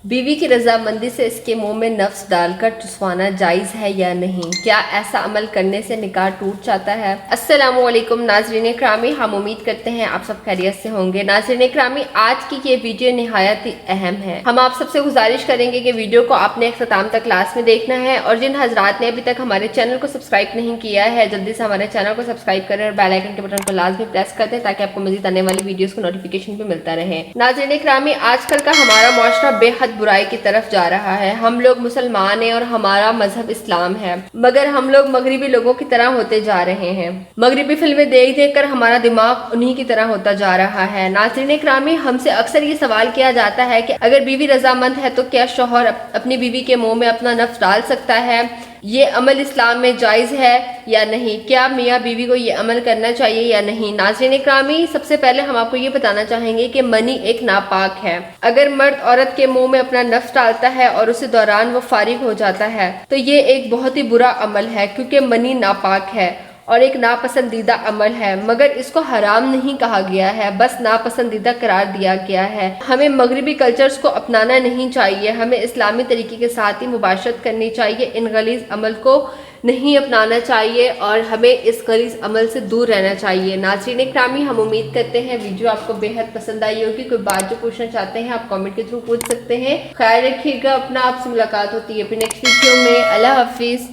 बीवी की रजामंदी से इसके मुंह में नफ्स डालकर चुसवाना जायज़ है या नहीं? क्या ऐसा अमल करने से निकाह टूट जाता है? अस्सलामुअलैकुम नाज़रीन इकरामी, हम उम्मीद करते हैं आप सब खैरियत से होंगे। नाज़रीन इकरामी, आज की ये वीडियो निहायत ही अहम है। हम आप सबसे गुजारिश करेंगे कि वीडियो को आपने इख्तिताम तक लास्ट में देखना है, और जिन हजरात ने अभी तक हमारे चैनल को सब्सक्राइब नहीं किया है जल्दी से हमारे चैनल को सब्सक्राइब करें और बेल आइकन के बटन को लाजमी प्रेस कर दें ताकि आपको मजीद आने वाली वीडियोस को नोटिफिकेशन पे मिलता रहे। नाज़रीन इकरामी, आजकल का हमारा मुआशरा बेहद बुराई की तरफ जा रहा है। हम लोग मुसलमान हैं और हमारा मजहब इस्लाम है, मगर हम लोग मगरिबी लोगों की तरह होते जा रहे हैं। मगरिबी फिल्में देख देख कर हमारा दिमाग उन्हीं की तरह होता जा रहा है। नाज़रीन इकरामी, हमसे अक्सर ये सवाल किया जाता है कि अगर बीवी रजामंद है तो क्या शौहर अपनी बीवी के मुंह में अपना नफ्स डाल सकता है? ये अमल इस्लाम में जायज़ है या नहीं? क्या मियाँ बीवी को ये अमल करना चाहिए या नहीं? नाज़रीन इकरामी, सबसे पहले हम आपको ये बताना चाहेंगे कि मनी एक नापाक है। अगर मर्द औरत के मुंह में अपना नफ्स डालता है और उसी दौरान वो फारिग हो जाता है तो ये एक बहुत ही बुरा अमल है, क्योंकि मनी नापाक है और एक नापसंदीदा अमल है, मगर इसको हराम नहीं कहा गया है, बस नापसंदीदा करार दिया गया है। हमें मगरिबी कल्चर्स को अपनाना नहीं चाहिए, हमें इस्लामी तरीके के साथ ही मुबाशरत करनी चाहिए, इन गलीज अमल को नहीं अपनाना चाहिए और हमें इस गलीज अमल से दूर रहना चाहिए। नाज़रीन इकरामी, हम उम्मीद करते हैं वीडियो आपको बेहद पसंद आई होगी। कोई बात जो पूछना चाहते हैं आप कमेंट के थ्रू पूछ सकते हैं। ख्याल रखिएगा अपना, आपसे मुलाकात होती है अपनी नेक्स्ट वीडियो में। अल्लाह हाफिज़।